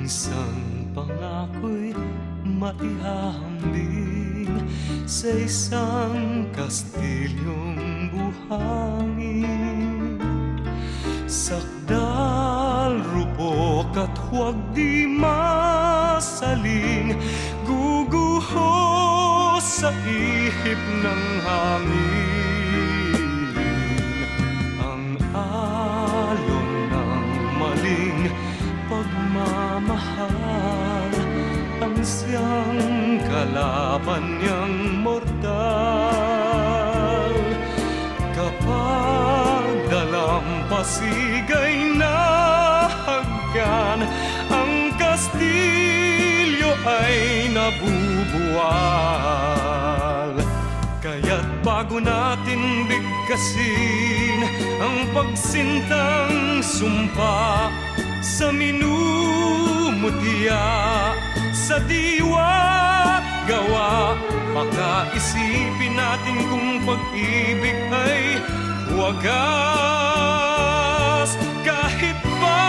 Isang pangako'y maihahambing sa isang kastilyong buhangin. Sakdal, rupok at huwag di masaling, guguho sa ihip ng hangin. Ang alon ng maling pagmamahal, ang siyang kalaban niyang mortal. Kapag dalampasigay na hagkan, ang kastilyo ay nabubuwal. Kaya't bago natin bigkasin ang pagsintang sumpa sa minumutya, sa diwa gawa, baka isipin natin kung pag-ibig ay wagas. Kahit pa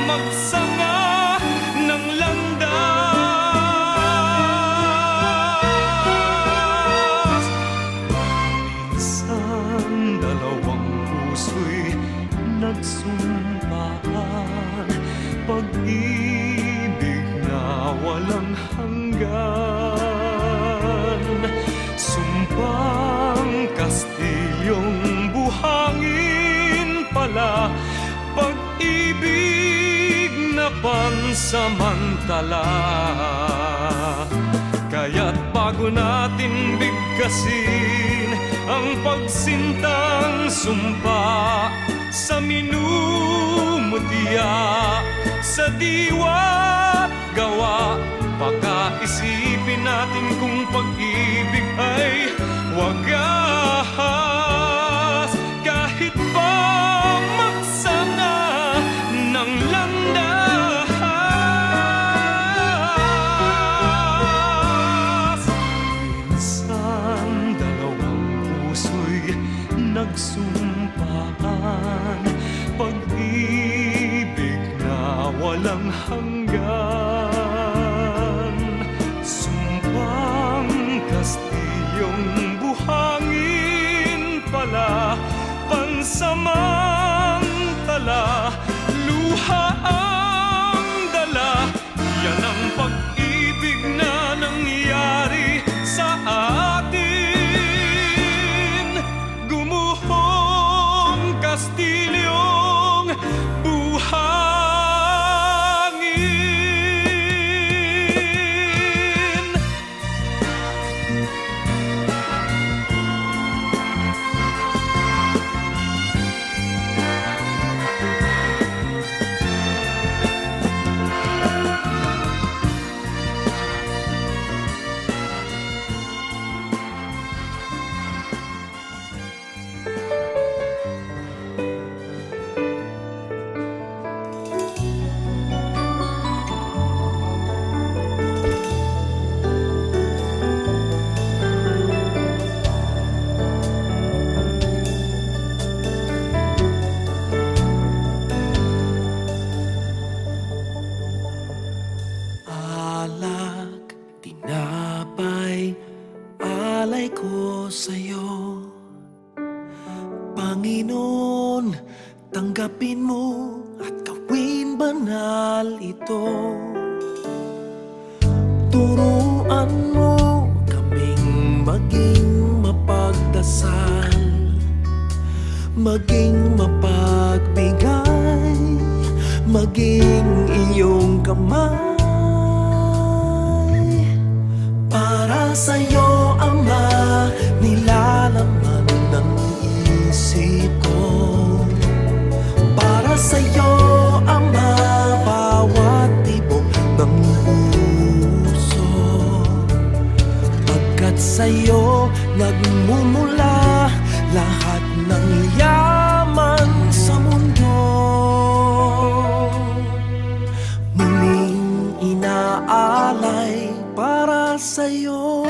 magsanga ng landas, minsan dalawang puso'y nagsumpaan, pag-ibig na walang hanggan. Sumpang kastilyong buhangin pala, pag-ibig na pansamantala. Kaya't bago natin bigkasin ang pagsintang sumpa sa minumutya, sa diwa gawa, baka isipin natin kung pag-ibig ay wagas. Kahit pa magsanga ng landas, minsan dalawang puso'y nagsumpaan, pag-ibig na walang hanggan. Sumpang kastilyong buhangin pala, pansamantala, luha ang dala. Yan ang pag-ibig na nangyari sa atin. Gumuhong kastilyong buhangin. Alak, tinapay, alay ko sa'yo. Panginoon, tanggapin mo at gawin banal ito. Turuan mo kaming maging mapagdasal, maging mapagbigay, maging iyong kamay. Para sa'yo, Ama, nilalaman ng isip ko. Para sa'yo, Ama, bawat tibok ng puso. Pagkat sa'yo nagmumula lahat ng yaman sa mundo. Muling inaalay para sa'yo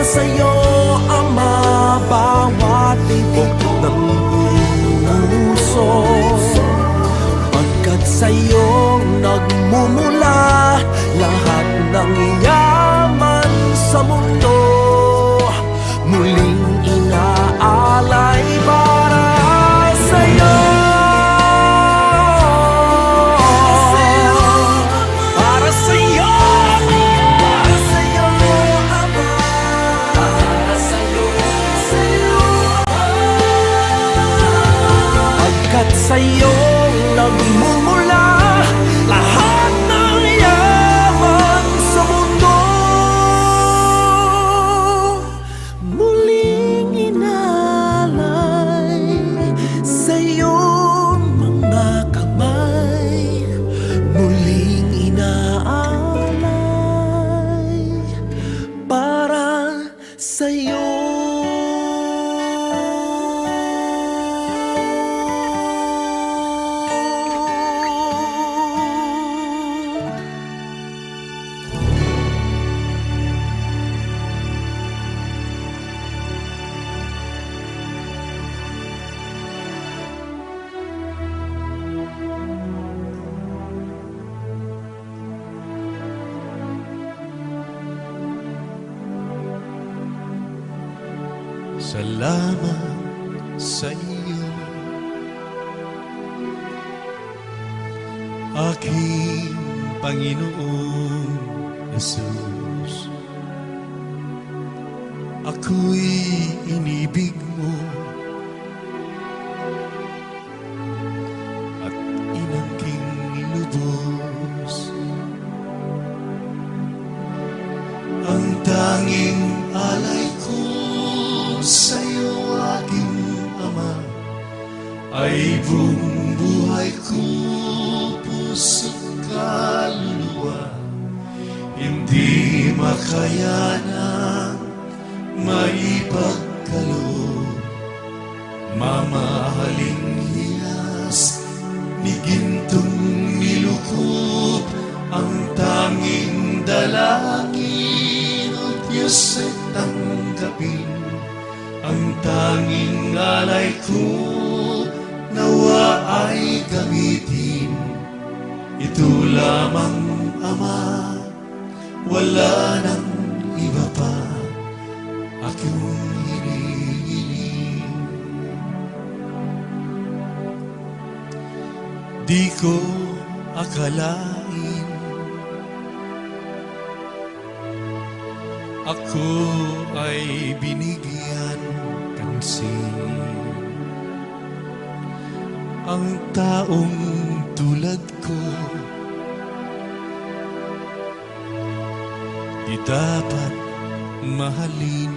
sa'yo, Ama, bawat tibok ng puso. Pagkat sa'yo nagmumula lahat ng yaman sa mundo. Muling inaalay para sa'yo. Para sa'yo, para sa'yo, Ama. Para sa'yo, pagkat sa'yo nagmumula lahat ng yaman sa mundo. Muling inalay sa iyong mga kamay. Muling inaalay para sa'yo. Salamat sa iyo, aking Panginoong Jesus. Ako'y inibig mo at inangking lubos. Ang tanging alay ko sa'yo, aking Ama, ay buong buhay ko, puso't kaluluwa. Hindi makayanang maipagkaloob, mamahaling hiyas ni gintong nilukob. Ang tanging dalangin, O Diyos, ay tanggapin. Ang tanging alay ko, nawa ay gamitin. Ito lamang, Ama, wala nang iba pa akong hinihiling. Di ko akalain ako ay binigyan pansin. Ang taong tulad ko di dapat mahalin.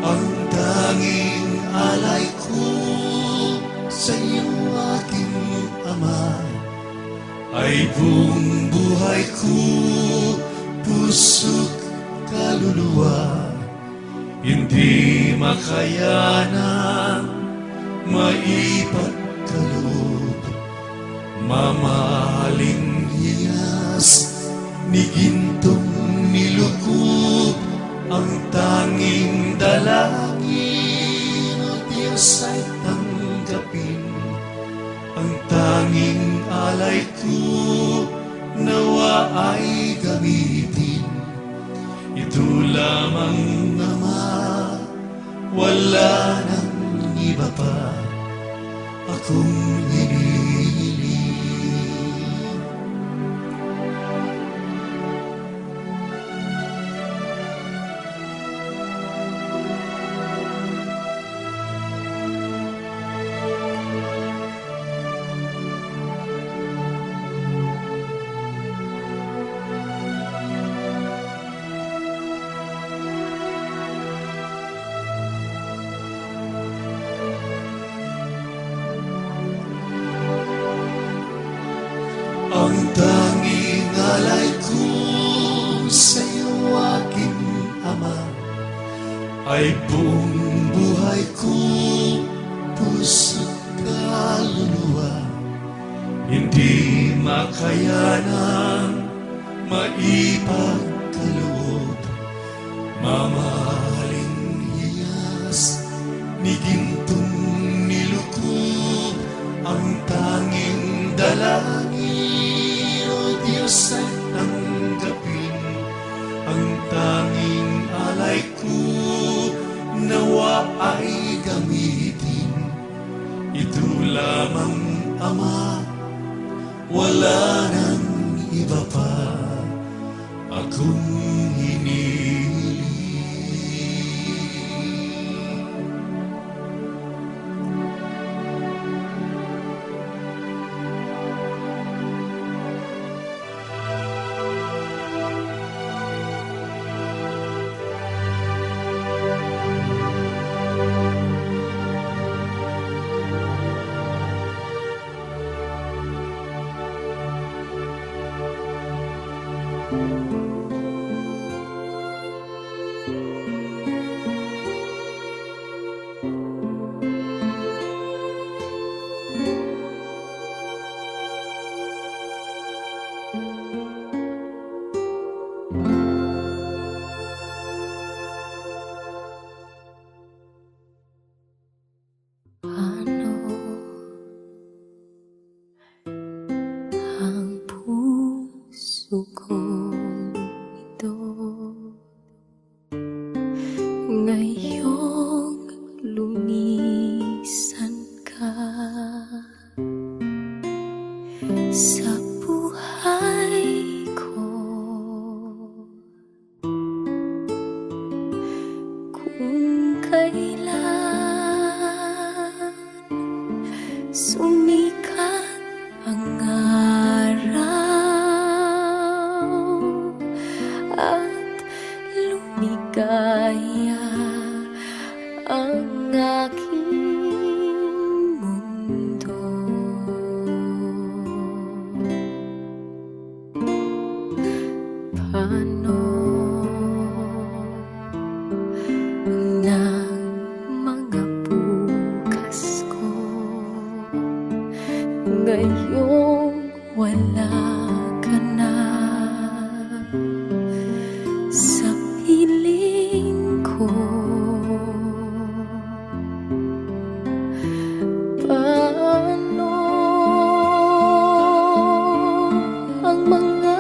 Ang tanging alay ko sa iyo, aking Ama, ay buong buhay ko, puso't kaluluwa. Hindi makayanang maipagkaloob, mamahaling hiyas ni gintong nilukob. Ang tanging dalangin, O Diyos, ay tanggapin. Ang tanging alay ko, nawa ay gamitin. Ito lamang, Ama, wala nang iba pa akong hinihiling. Ang tanging alay ko sa iyo, aking Ama, ay buong buhay ko, puso't kaluluwa. Hindi makayanang maipagkaloob, mamahaling hiyas ni gintong nilukob, ang tanging dalangin, o Diyos ay tanggapin, ang tanging alay ko, nawa ay gamitin. Ito lamang, Ama, wala nang iba pa akong hinihiling. Paano ang puso kong ito ngayong lumisan ka sa buhay ko? Kung kailan sumikat ang araw at lumigaya ang aking mundo, paano ng mga bukas ko ngayong wala ka na sa piling ko? Paano ang mga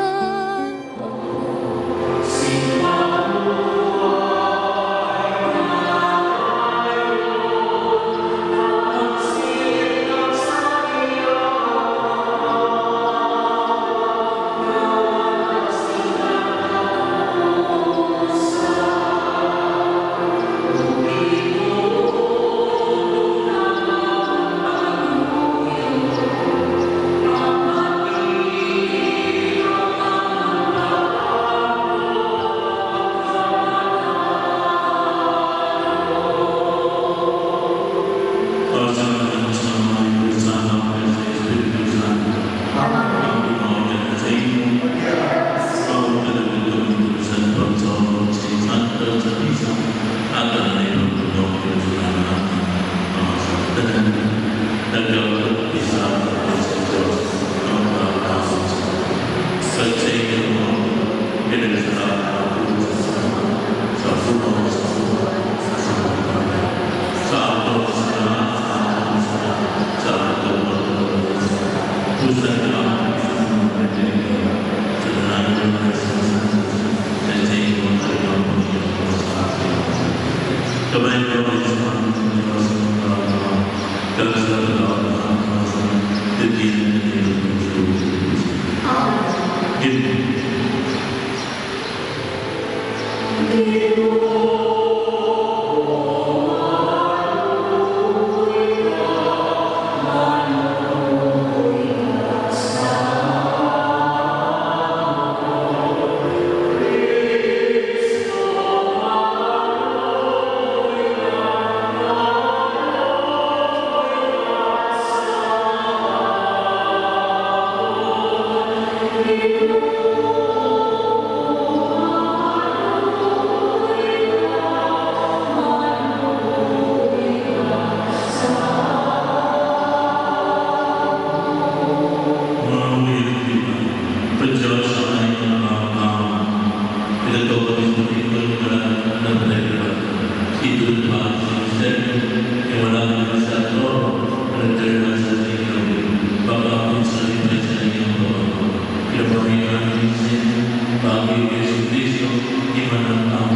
aming Yesus Kristo, imanang tao,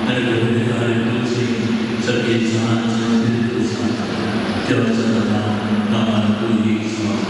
nagdadali kusing sa kinsahan sa Espiritu Santo, Diyos sa tanang ng manatuloy sa mga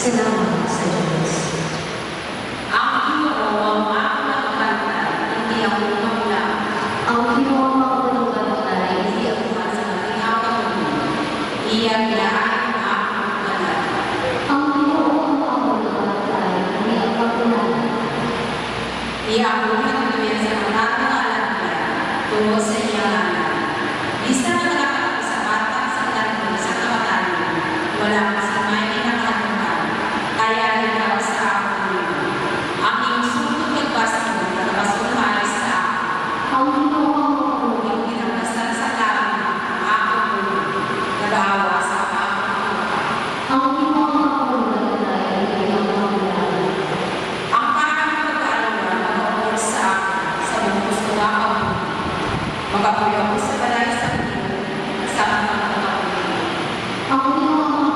Salamat sa Diyos. Ang Ginoo ang aking nakakanta, hindi ako lumawala. Ang Ginoo ang makapagpapala, hindi ako masasabi ang kamunin. Iyan niya ang aking kalat. Ang Ginoo ang makapagpapala, hindi ako pagpapala. Iya ako nagtuloy sa mga alam niya, tungo sa iyang alam. Isa na nakakapag sa bata sa tanong sa kamatayan, wala kasamay na nakakapag. Kaya ikaw sa akin. Ang iyong sungkot nagbasa mo, nagpasumay sa akin. Ang Ginoo ang iyong pinagpasan sa langit, ako mo, nagawa sa akin. Ang Ginoo ang iyong ang parang pag-aalala, mag-apod sa akin, sa mga gusto nga ako. Mag-apod ako sa balay sa akin, sa mga pagkakapit. Ang Ginoo ang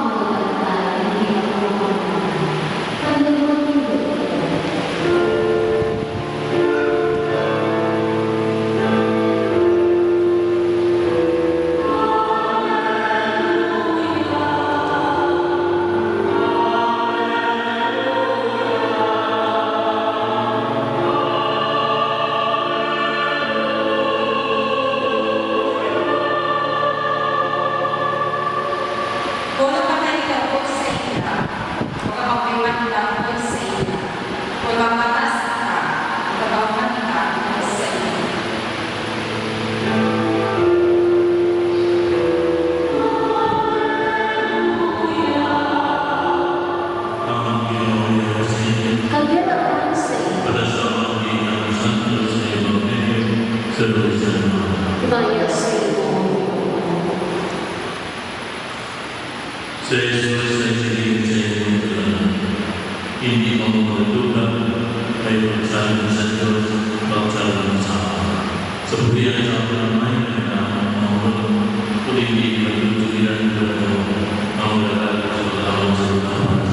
sa Jesus ay sabihin sa iyong kasalanan. Hindi mo magdudugan ay pagsabi sa Diyos, pagsabi sa akin. Sa buhiyan sa ako ng may nagkakaroon ng mga kung hindi magdudugilan ko ang lagal sa pagkakaroon sa pagkakaroon.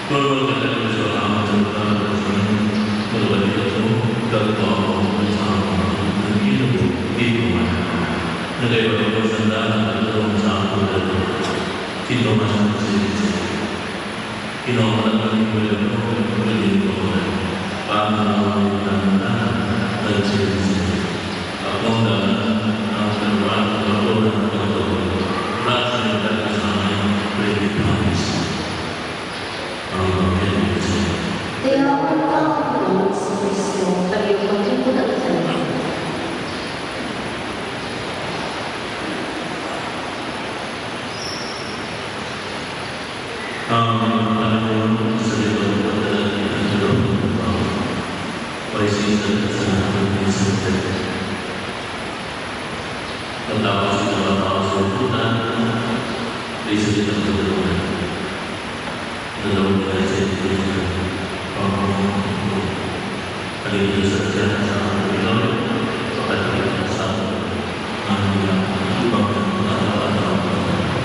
Kung magkakaroon sa pagkakaroon sa pagkakaroon, magkakaroon ito, gagawin sa akin. Ang hindi ko man. Nagayawin ko sa daan at gagawin sa akin. Ito masang masalita. Kinawala ng iba ko, pagkakalito ko na pangalaman ng nagsalita. Ako na ang kanuran ng kanuran ng kanuran. Rasa ng kakasahan, ready promise. Ang mga kaya ako nakakapulong sa Kristo, tayo pagkipunan tayo. alam mo sa likod ng pagdala ng dalawang ng tao. Paisisan at sa ng isang tete. Pagtapos ng mga tao sa uputan, paisisan ang dalawang. Dalawang na sa ito ng pangalaman. Halito sa tiyan sa mga Pinoy, pagkakita sa ang ibang mga araw-araw.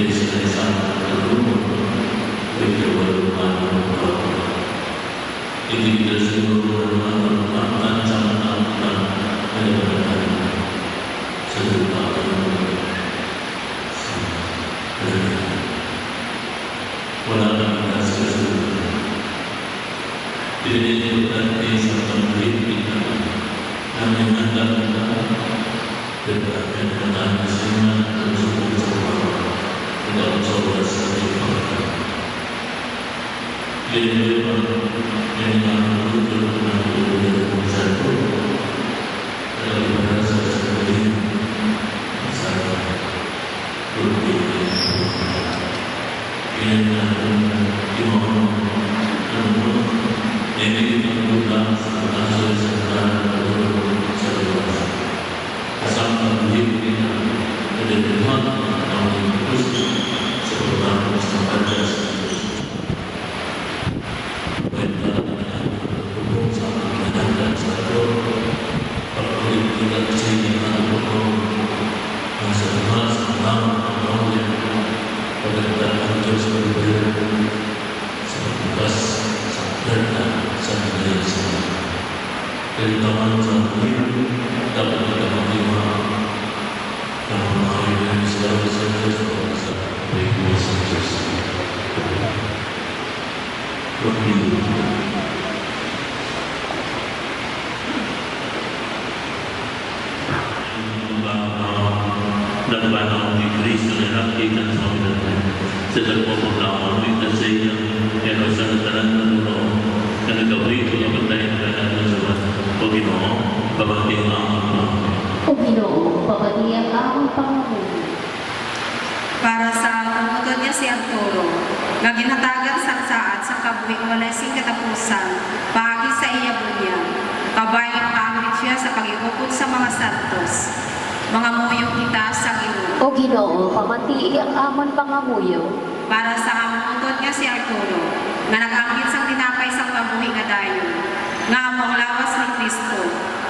Jadi sila isang natulungan, medyo walang hindi kita siguro ang tansang sa lupa wala nang kasunod. Dinilipot natin sa pamilip namin handa berkata dengan semua tersebut tidak coba saja. Jadi dengan betul dengan satu dari bahasa seperti saya berpikir dengan imam ini mengulang asal sejarah sama hidup ada Tuhan yang Kristus seorang sampai dan banang di Kristus yang kita sama sedang memperlawan kita sehingga yang dosa dan Allah dan keberi itu yang bertanya kepada Allah Pagino pabati ang O Ginoo, pabati ang Panginoon. Para sa tumutunod niya si Arturo, nga ginhatagan sa saat sa kabuhing walay sing katapusan, pagi sa iya bunya, kabayang pangit siya sa pag-iukod sa mga santos. Mga muyong kita sa Ginoo. O Ginoo, pamati ang amon pangamuyo. Para sa kamuntod niya si Arturo, nga nag-anggit sang tinapay sa kabuhing nga dayon, nga among lawas ni Kristo,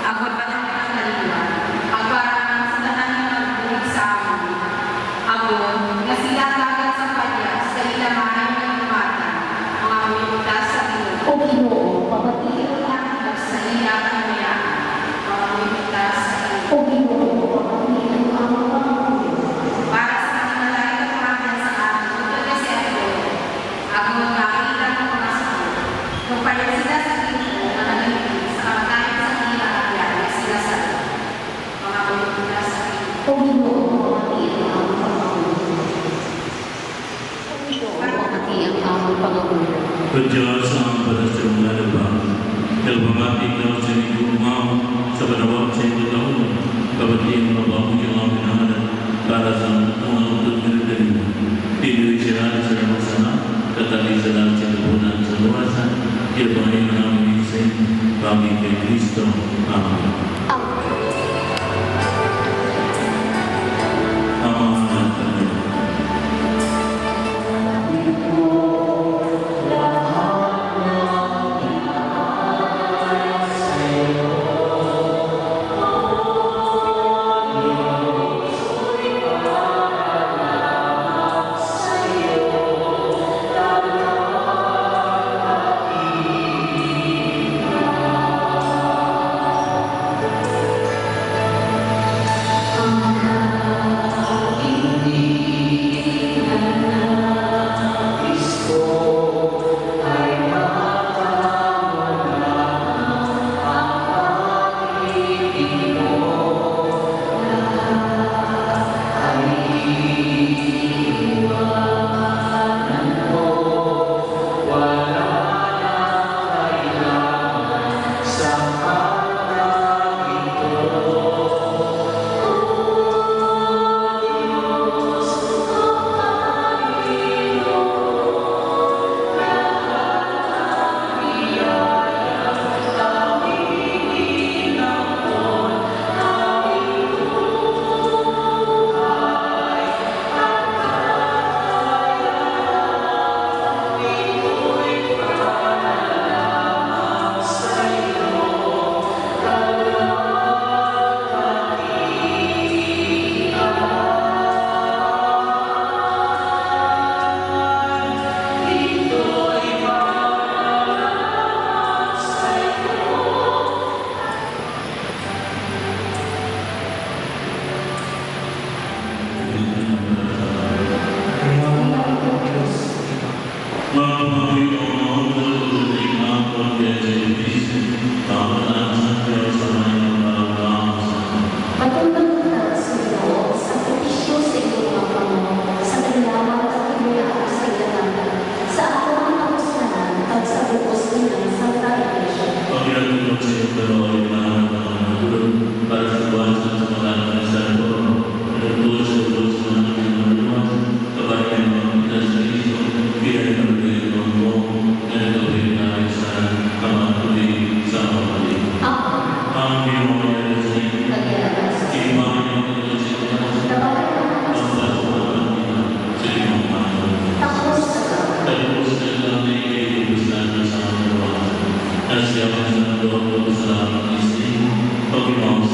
agod ba ng panaliwa, agparang sa tanan ng magbuhig sa amon, agod nga sila tagat sa kanya sa ilamahan ng mata, mga muyong kita sa Ginoo. O Ginoo, pamati ang At sa iya kanya, mga muyong kita sa Ginoo. O Ginoo, pamati ang amon pangamuyo. Para sa kanilay na pangakyan sa amin, tungkol na si Arturo, agad makakita ng mga sakot. Kung pala sila sa Ginoo, managiging sa kamatayan sa kanila kaya sila sa mga kultura sa Ginoo. O Ginoo, pamati ang amon pangamuyo. O Ginoo, pamati ang amon pangamuyo. Berjalan sama pada semula depan dalam mati kau sini rumah sebenarnya saya tahu kabati yang bawa yang ada pada zaman untuk dari di Israel sedang sana tetapi sedang cenderung seluasa dia banyak mengalami sen bagi Kristo. Amin.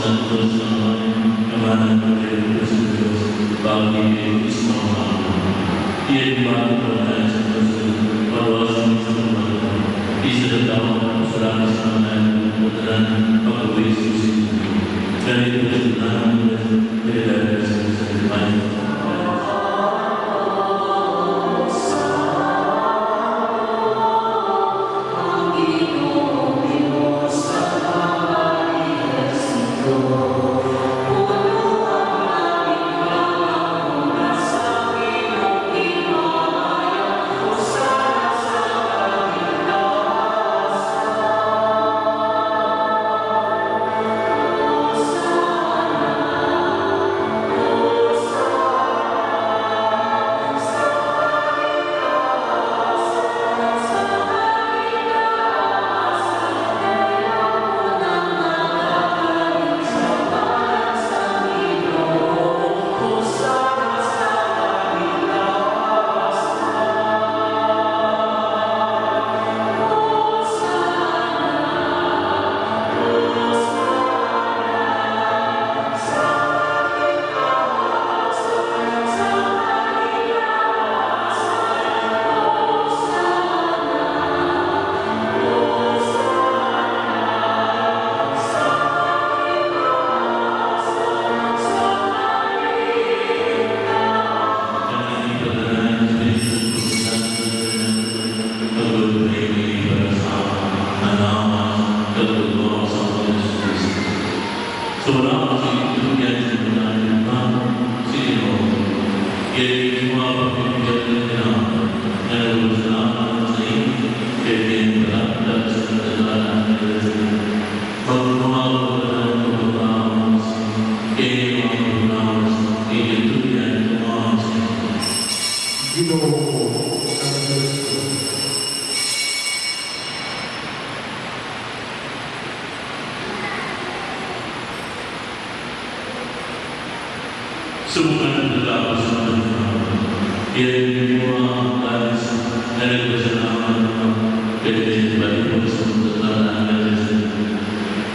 Santos Naman, Kamanan Pagkakas sa Diyos, Bagi Ismama. Iyan ba ito na sa Diyos, Pawasan sa mga, isa na tao, salamat sa mga putaran, pag-uwi sa Diyos. Ganito ito na, kailangan sa Diyos. Subukan berlaku sama yang semua harus ada kebersamaan dari bagi persaudaraan dan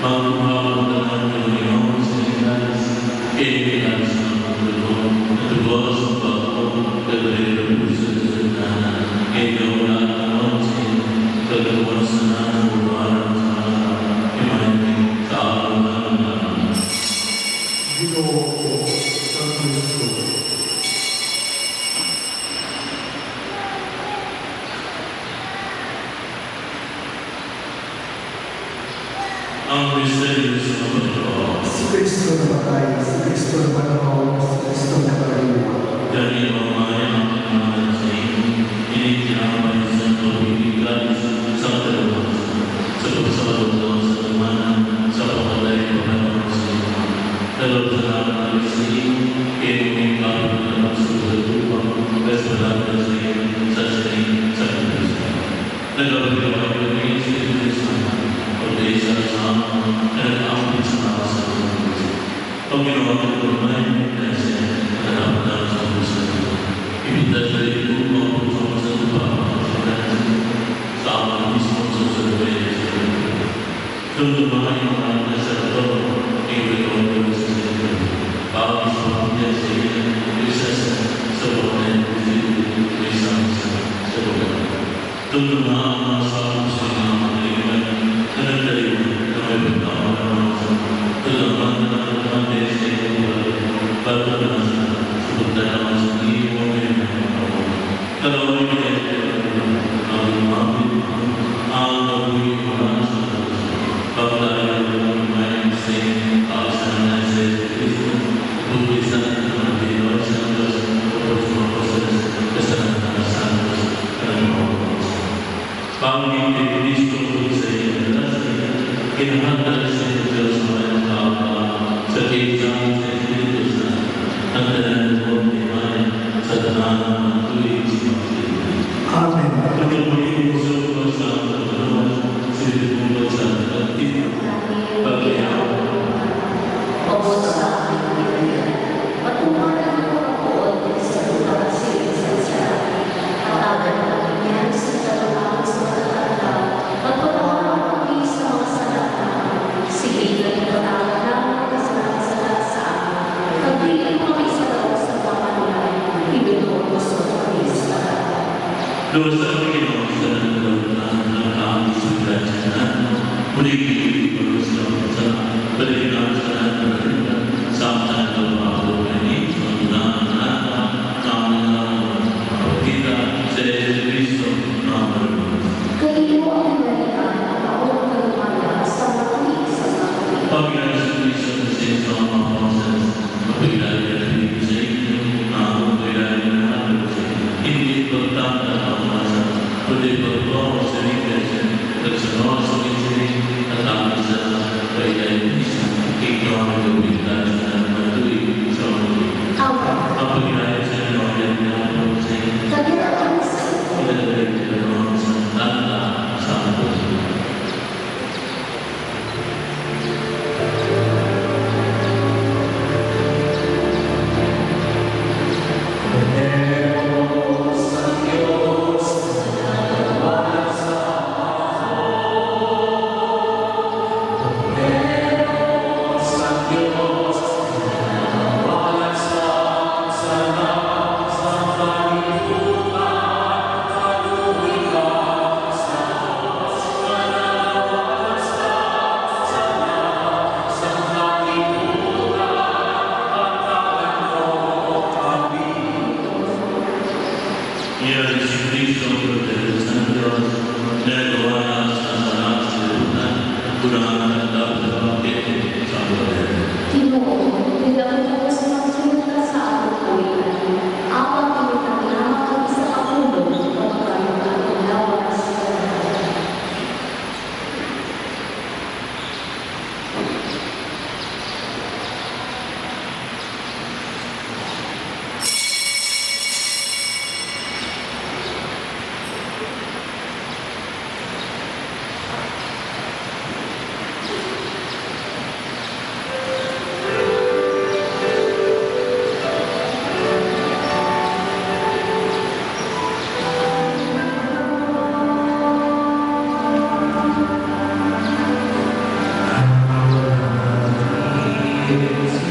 mampu dengan yang sehingga ini harus berdoa sebab dari persaudaraan ini orang kekuasaan orang yang tahu ang misteryo sa mga Si Kristo na patay, si Kristo na panahon, si Kristo na karaniwan. dari pemayan yang sehingga ini diambil satu hingga satu sebab mana sebab dari pemayan dalam dalam sini ini kalau masuk dalam kesalahan sini satu dalam dalam ini sini sama desa sama dan amat sama pengiraman bermain desa dalam satu ini dari itu maupun sama satu sama semua sesuatu tentu main orang desa ini orang desa bagi semuanya sehingga bisa semuanya bisa semuanya tentu masalah semua dari kami pertama dalam desa Dosa Panginoon sa nagkaroon ng aming suglasyanan. Muli kinikilig sa balikan sa nagkaroon sa amang nagpapalo ni Panginoon kita sa Yesu Cristo namin. Kayo ang balikan at taong kalumaya sa mga sa mga Panginoon Yesu Cristo sa Yesu ang mga proses, mapilayan natin sa inyo, mapilayan natin sa inyo. Hindi pagtanda ang masa, kundi pagbawa sa ligtas, nagsunod sa litas, at ang isa ay isa, ikaw ang gawin sa matuloy sa mga. Ang pagkilala sa inyo ay ang sa inyo. Ilagay sa mga sa tanda sa mga. Ia Yesus Kristus berjaya Santos, Negara Sanana Silutan, Kurang dapat berbakti sampai. Ginoo, bigyan mo sa magsulta sa akong kawilan. Awang pinitang naman sa kapulo ng pagkaroon ng lawas. Amen.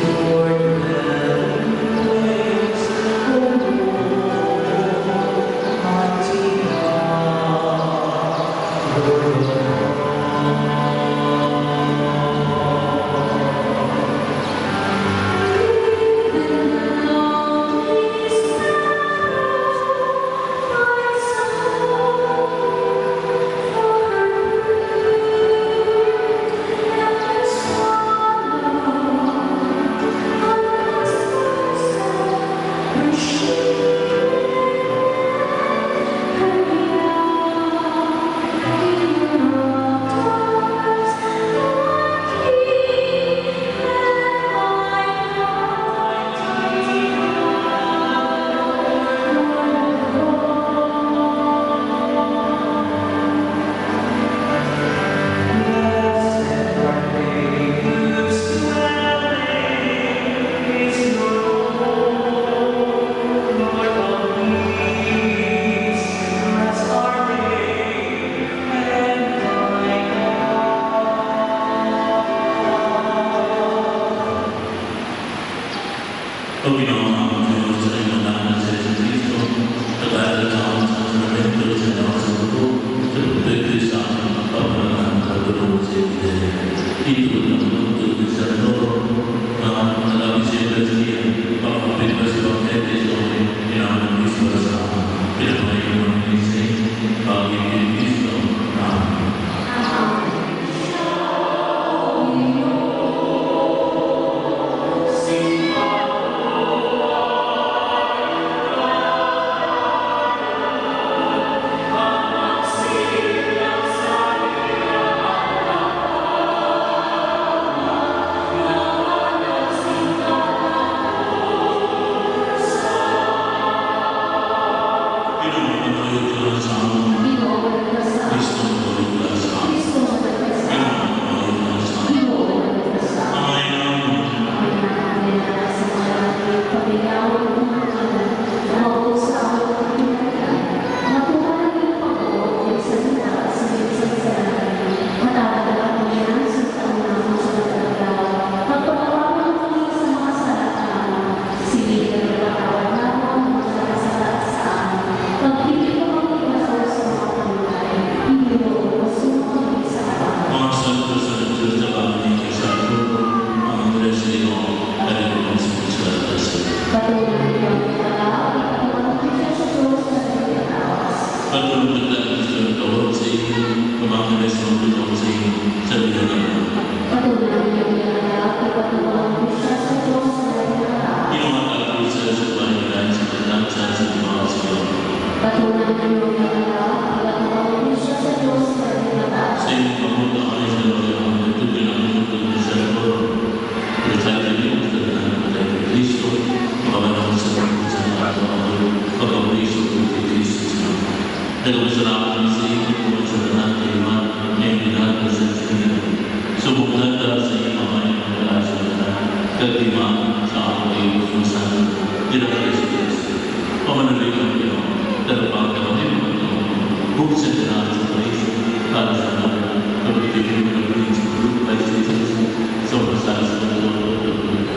pagkasabi sa mga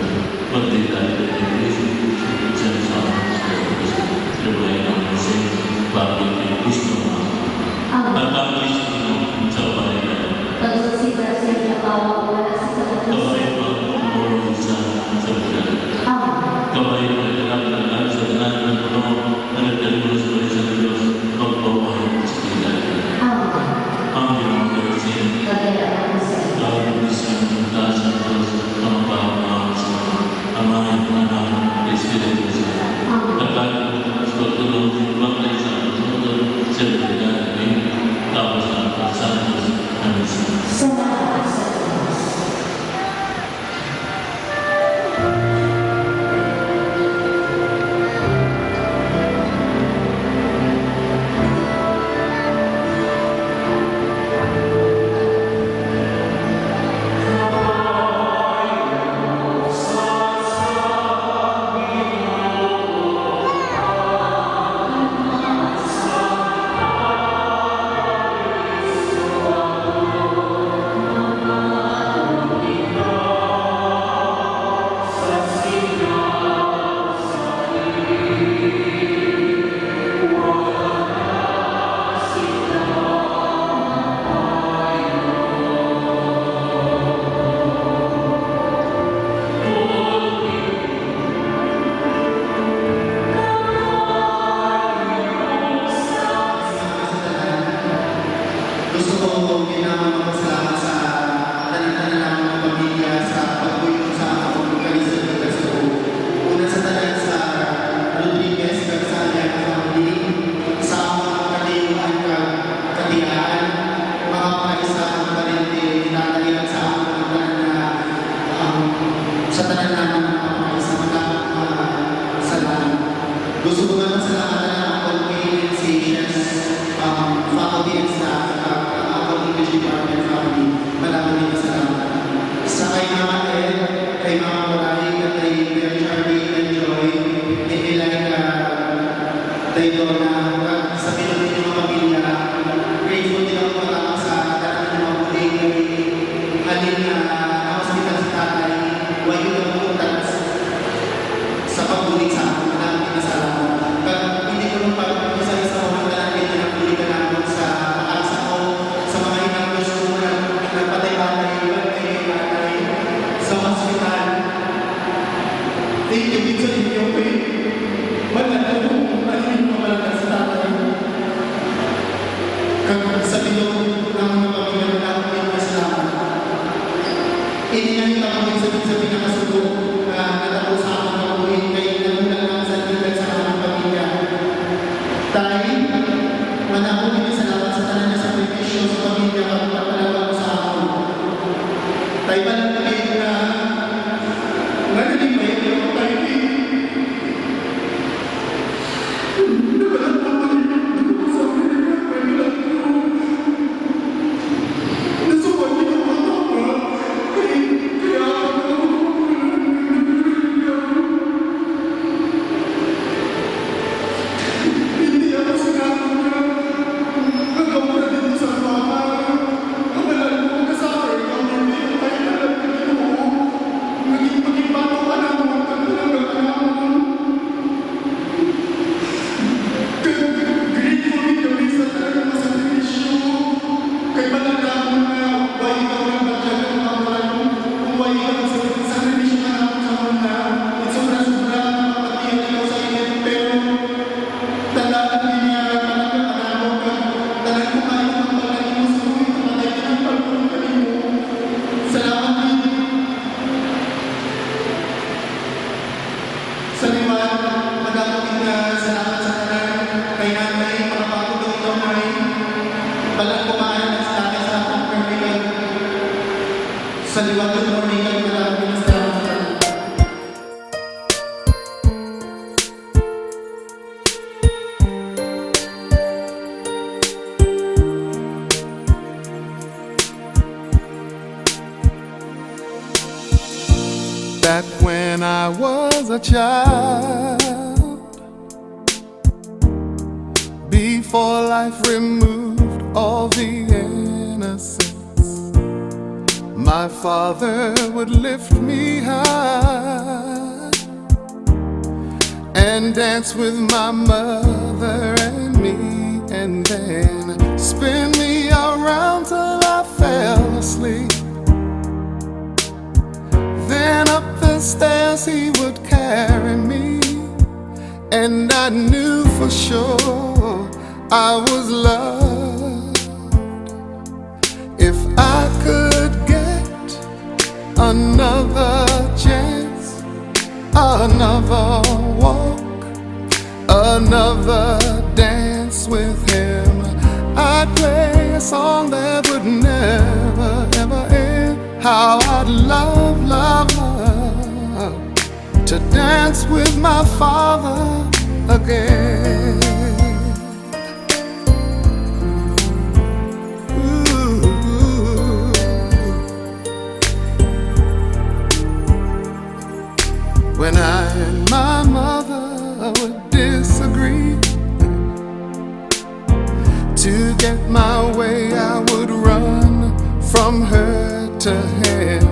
pagdi tayo ng Kristo, sinasama sa Kristo, sinubuhay ng kasi bagay kay Kristo at ang Kristo sa kapalitan. Pagsusita sa inyo, wala sa Kamay pa tumulong sa bulan. Kamay pa nagkakalaan sa tanan ng puno na nagdalimo sa Panginoon sa Diyos magpapahin sa kailangan. Ang ginagawa siya, lalo sa taas ng Diyos ang pahamahan sa mga amahan ng anak ng Espiritu Santo. Nagkakalaan sa pagtulong ng bagay sa pagtulong sa kailangan tapos ang pagsantos ng isa. Gusto ko magpasalamat sa tanan-tanan ng mga pamilya sa pagtulong sa akong organisa ng Kristo. Una sa tanan sa Rodriguez, Garzalia, family, sa mga katiyuan katihaan, mga paisa ang parente, natalihan sa akong tanan na sa tanan naman ng mga paisa salamat. Gusto ko nga masalamatan ang organizations, faculty and staff, English Department family, maraming salamat. Sa kay Mama Ed, kay Mama Moray, at kay Mayor Charlie and Joy, kay Elaine Daydona, at sa pinunod ng mga pamilya, grateful din ako matapos sa darating ng mga muling halin na hospital sa tatay, wayo na pumuntas sa pagbulit sa akin. Maraming salamat. Pag hindi ko nung pag-isa-isa ko ang dalating na nagbulit na namin sa pag-asa ko, sa mga inagos ko na nagpatay-patay, ibang sa hospital. Thank you din sa inyo, eh. Maganda po, mahiling mamalakas sa tatay. Sa bilog ng mga pamilya na namin na salamat. Ininangin ako din sa pinakasulo na natapos sa aking kabuhin kay nagulang namin sa ligat sa aming pamilya. Tay, manako din salamat sa tanan na sakripisyo sa pamilya kapag sa akin. Tay, palang kayo na nagaling ba yun yung tayo eh? Nabalang po ko dito sa akin na pamilang ko. Nasuwan niyo ang mga kaya hindi ako sinabi na nagawa na dito sa mama. Ang alam mo kasama ikaw hindi ang tayo na lang dito. Naging bato ka na mo ang anak mo. Grateful din kami sa talagang masakrisyo. Kay malagam na buhay ikaw ng bagyan ng mga maraming buhay ikaw sa sakrisyo na naman sa muna. At sobra-sobra ang mapatiyan ikaw sa inyo. Pero tandaan din niya talagang anamog ka. Talagang kumain ng pagkain mo sa buhay. Kapatay ka ng pagkain mo. Salamat din. Sa liwan, madaming salamat sa tanan. Kay nanay, mga bago daw ikaw na rin. Balang kumain at sa akin sa akong permigan. Sa liwan, good morning, kay maraming salamat. That when I was a child, before life removed all the innocence, my father would lift me high and dance with my mother and me, and then spin me around till I fell asleep. Then up the stairs he would carry me, and I knew for sure I was loved. If I could get another chance, another walk, another dance with him, I'd play a song that would never, ever end. How I'd love, love, love to dance with my father again. When I and my mother would disagree, to get my way I would run from her to him.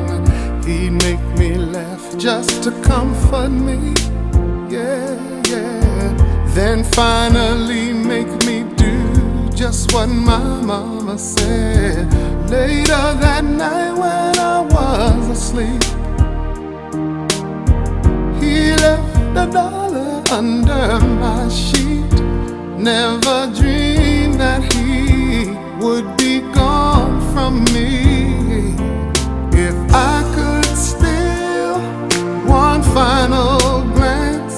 He'd make me laugh just to comfort me, yeah, yeah. Then finally make me do just what my mama said. Later that night when I was asleep, he left $1 under my sheet. Never dreamed that he would be gone from me. If I could steal one final glance,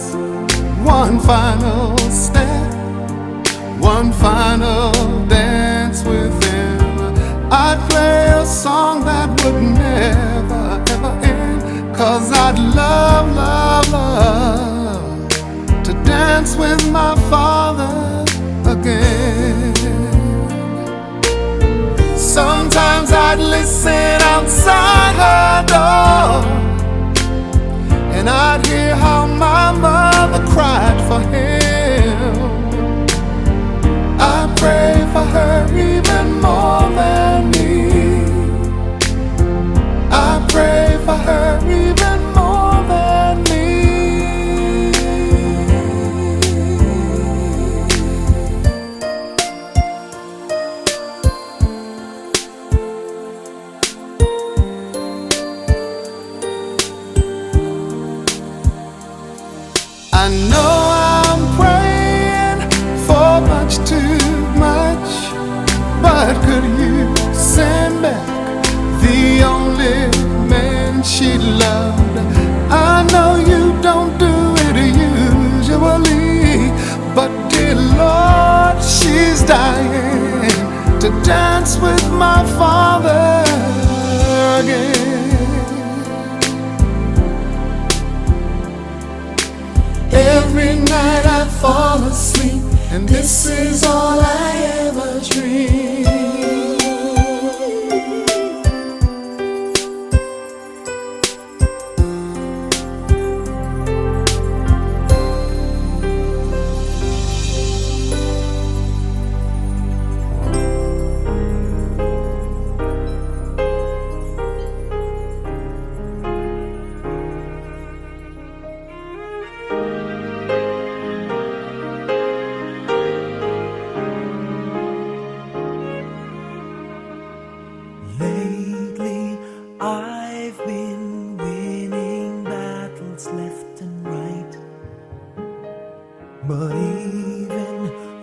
one final step, one final dance with him, I'd play a song that would never, ever end. 'Cause I'd love, love, love to dance with my father again. Sometimes I'd listen outside her door, and I'd hear how my mother cried for him. I pray for her even more than me. I pray for her even more than me. I know I'm praying for much too much, but could you send back the only man she loved? I know you don't do it usually, but dear Lord, she's dying to dance with my father again. Every night I fall asleep, and this is all I ever dream. Lately, I've been winning battles left and right, but even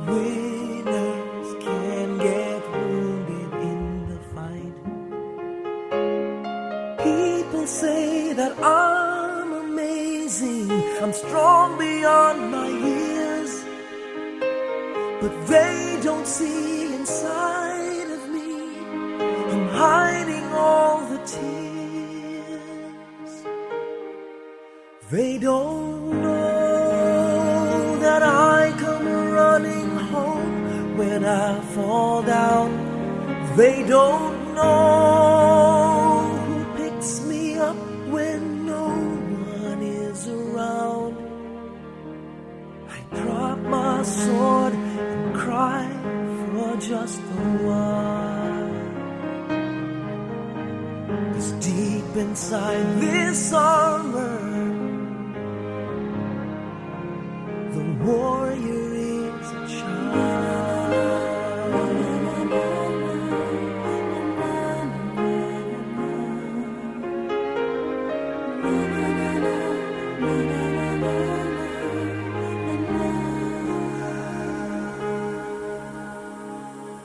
winners can get wounded in the fight. People say that I'm amazing, I'm strong beyond my years, but they don't see inside of me. I'm hiding all the tears. They don't know that I come running home when I fall down. They don't know who picks me up when no one is around. I drop my sword and cry for just a while. 'Cause inside this armor, the warrior is a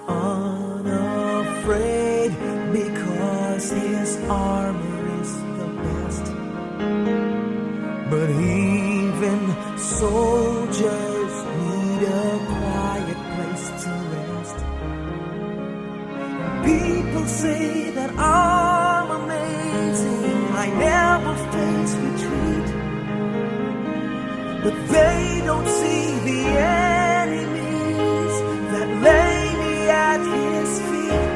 unafraid, because his armor is the best. But even soldiers need a quiet place to rest. People say that I'm amazing, I never face retreat, but they don't see the enemies that lay me at his feet.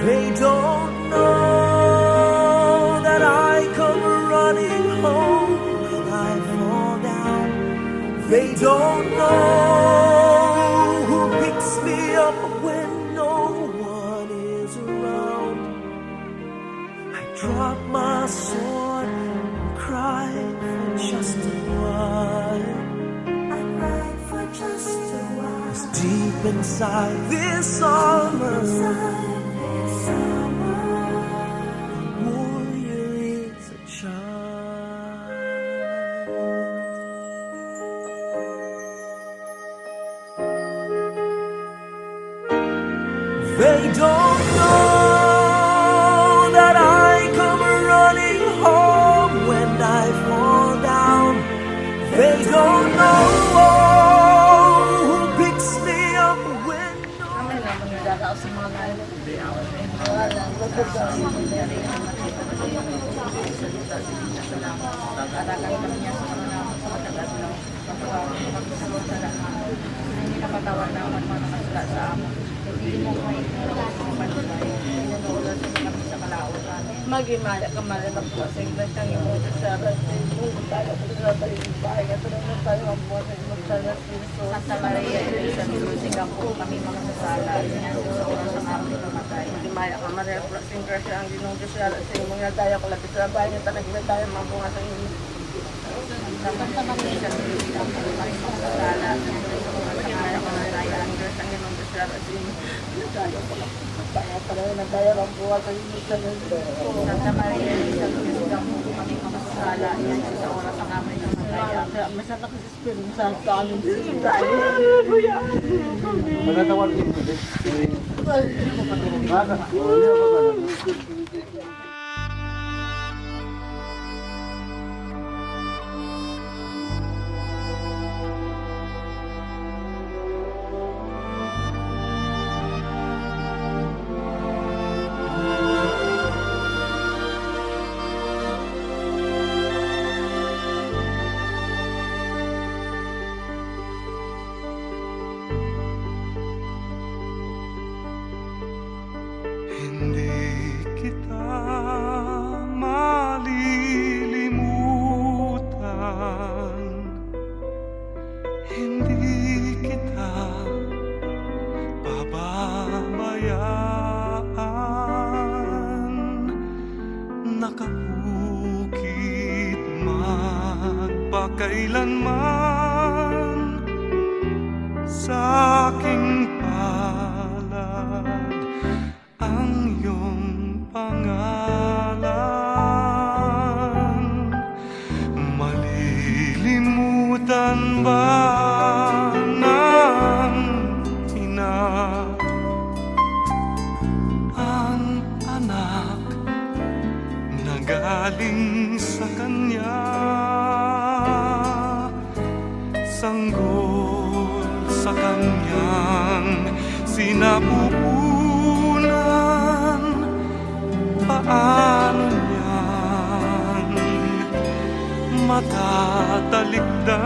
They don't know that I come running home when I fall down. They don't know who picks me up when no one is around. I drop my sword and cry for just a while. I cry for just a while. 'Cause deep inside this armor, the warrior is a child. They don't know that I come running home when I fall down. They don't know who picks me up when no. Kami lang magdadao sa mga ngayon. Wala. Pag-aragan kami niya sa mga matagal na pagkakalot sa lahat. Hindi napatawan na mga nakasala sa amo. Hindi mo may pinanood sa kami sa kalautan. Magimala ka malalap po sa English ang imo sa kung tayo po sa tayo at naman tayo ang buwan ng magsalas dito. Santa Maria, sa music ako kami mga sasala. Sa oras ng aming namatay. Magimala ka malalap po sa English ang ginong sa imo nga tayo ko lapit sa bahay niya talagang na tayo mabunga sa inyo. Santa Maria, sa music ako kami mga sasala. Magimala ka malalap ang English ang ginong sa imo. Tayo ko lang. Kaya pala na tayo ang buwan sa inyo sa mundo. Santa Maria, sa music ako kami mga sasala. Yan sa oras ng aming namatay. Masarap sa Espiritu Santo amin sa tayo. Magkatawag din mo din. Hindi kita malilimutan, hindi kita pababayaan. Nakabukid magpakailanman sa aking palad ang iyong pangalan. Malilimutan ba ng ina ang anak na galing sa kanya? Sanggol sa kanyang sinapupunan, paano niyan matatalikdan?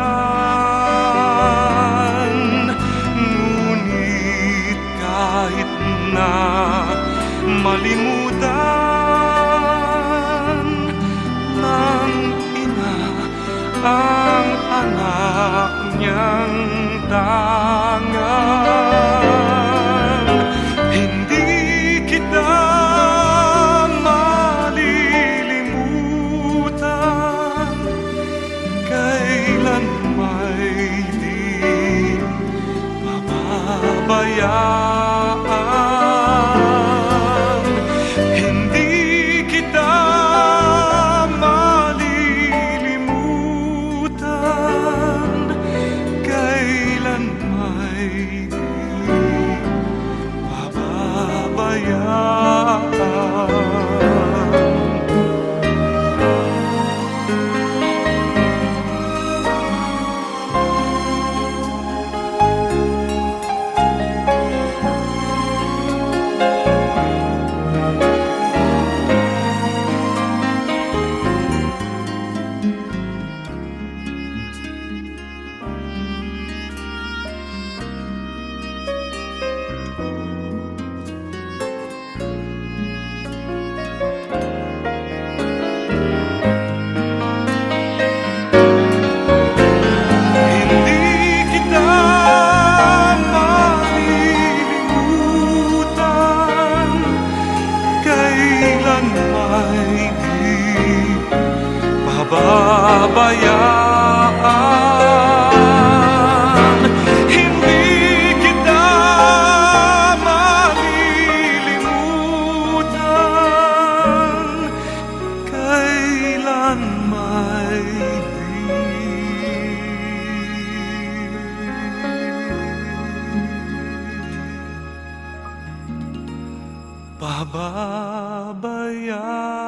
Ngunit kahit na malimutan ng ina ang anak niyang tangan, hindi kita malilimutan. pababayaan. Hindi kita malilimutan, kailan may di pababayaan. Hindi kita malilimutan, kailan may di pababayaan. Hindi kita malilimutan, kailan may pababayaan.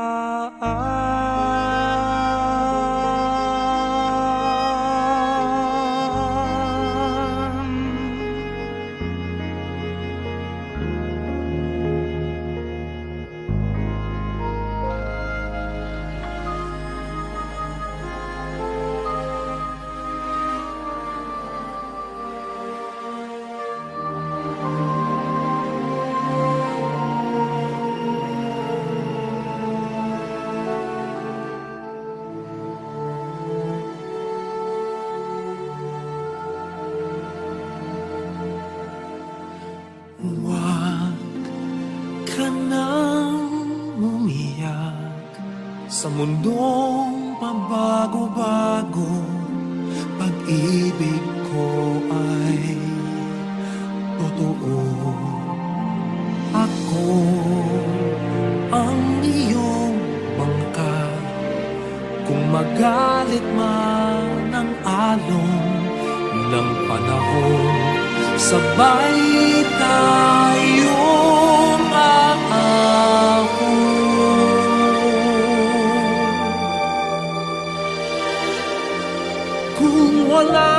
Huwag ka nang umiyak sa mundong pabago-bago. Pag-ibig ko ay totoo. Ako ang iyong bangka. Kung magalit man ang alon ng panahon, sabay tayong aahon. Kung wala